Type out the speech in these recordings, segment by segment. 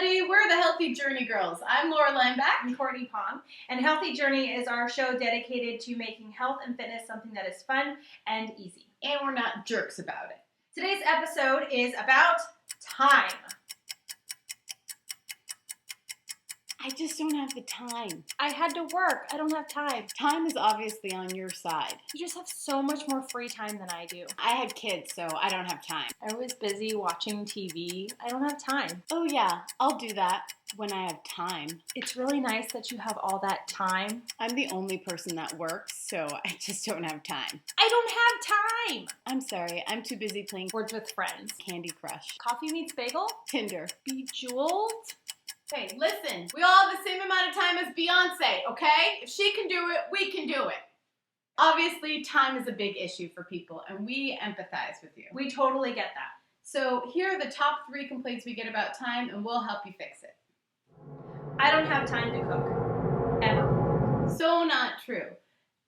everybody. We're the Healthy Journey Girls. I'm Laura Lineback. I'm Courtney Pong. And Healthy Journey is our show dedicated to making health and fitness something that is fun and easy. And we're not jerks about it. Today's episode is about time. I just don't have the time. I had to work. I don't have time. Time is obviously on your side. You just have so much more free time than I do. I had kids, so I don't have time. I was busy watching TV. I don't have time. Oh yeah, I'll do that when I have time. It's really nice that you have all that time. I'm the only person that works, so I just don't have time. I don't have time! I'm sorry, I'm too busy playing Words with Friends. Candy Crush. Coffee meets bagel? Tinder. Bejeweled? Hey, listen. We all have the same amount of time as Beyonce, okay? If she can do it, we can do it. Obviously, time is a big issue for people, and we empathize with you. We totally get that. So here are the top 3 complaints we get about time, and we'll help you fix it. I don't have time to cook. Ever. So not true.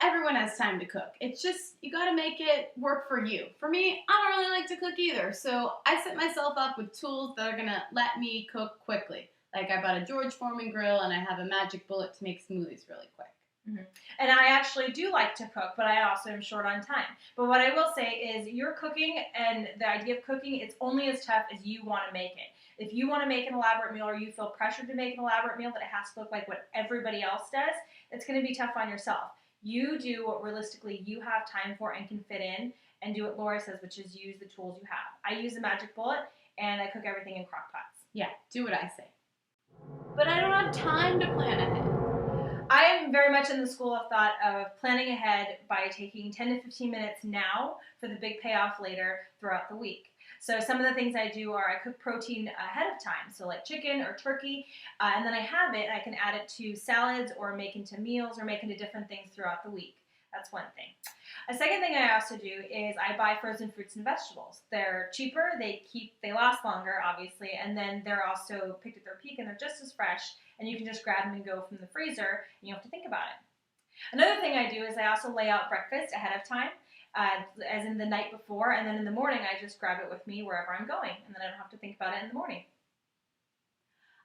Everyone has time to cook. It's just, you gotta make it work for you. For me, I don't really like to cook either, so I set myself up with tools that are gonna let me cook quickly. Like I bought a George Foreman grill and I have a magic bullet to make smoothies really quick. Mm-hmm. And I actually do like to cook, but I also am short on time. But what I will say is your cooking and the idea of cooking, it's only as tough as you want to make it. If you want to make an elaborate meal or you feel pressured to make an elaborate meal that it has to look like what everybody else does, it's going to be tough on yourself. You do what realistically you have time for and can fit in, and do what Laura says, which is use the tools you have. I use the magic bullet and I cook everything in crock pots. Yeah, do what I say. But I don't have time to plan ahead. I am very much in the school of thought of planning ahead by taking 10 to 15 minutes now for the big payoff later throughout the week. So some of the things I do are I cook protein ahead of time, so like chicken or turkey, and then I have it, I can add it to salads or make into meals or make into different things throughout the week. That's one thing. A second thing I also do is I buy frozen fruits and vegetables. They're cheaper, they last longer, obviously, and then they're also picked at their peak and they're just as fresh, and you can just grab them and go from the freezer, and you don't have to think about it. Another thing I do is I also lay out breakfast ahead of time, as in the night before, and then in the morning I just grab it with me wherever I'm going, and then I don't have to think about it in the morning.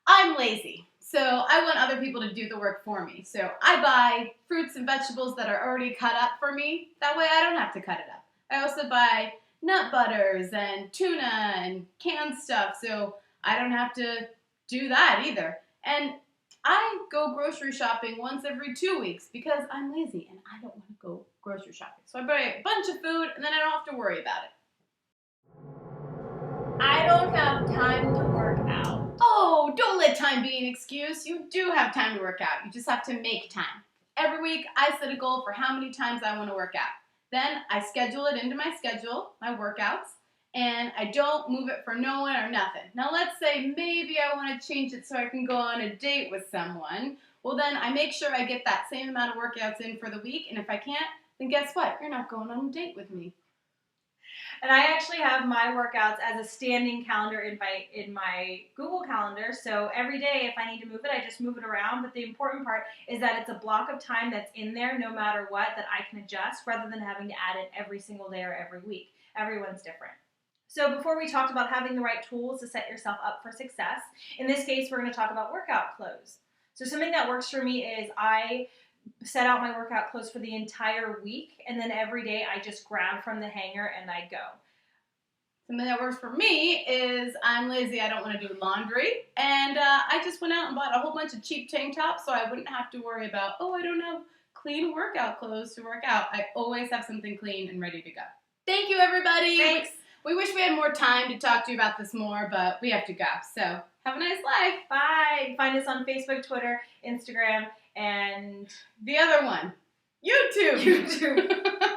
I'm lazy, so I want other people to do the work for me. So I buy fruits and vegetables that are already cut up for me. That way I don't have to cut it up. I also buy nut butters and tuna and canned stuff, so I don't have to do that either. And I go grocery shopping once every 2 weeks because I'm lazy and I don't want to go grocery shopping. So I buy a bunch of food and then I don't have to worry about it. I don't have time to work out. Oh, don't let time be an excuse. You do have time to work out. You just have to make time. Every week, I set a goal for how many times I want to work out. Then I schedule it into my schedule, my workouts, and I don't move it for no one or nothing. Now, let's say maybe I want to change it so I can go on a date with someone. Well, then I make sure I get that same amount of workouts in for the week, and if I can't, then guess what? You're not going on a date with me. And I actually have my workouts as a standing calendar invite in my Google Calendar. So every day, if I need to move it, I just move it around. But the important part is that it's a block of time that's in there no matter what that I can adjust rather than having to add it every single day or every week. Everyone's different. So before we talked about having the right tools to set yourself up for success, in this case, we're going to talk about workout clothes. So something that works for me is I set out my workout clothes for the entire week, and then every day I just grab from the hanger and I go. Something that works for me is I'm lazy, I don't want to do laundry, and I just went out and bought a whole bunch of cheap tank tops so I wouldn't have to worry about, oh, I don't have clean workout clothes to work out. I always have something clean and ready to go. Thank you, everybody. Thanks. We wish we had more time to talk to you about this more, but we have to go. So have a nice life. Bye. Find us on Facebook, Twitter, Instagram, and the other one, YouTube. YouTube.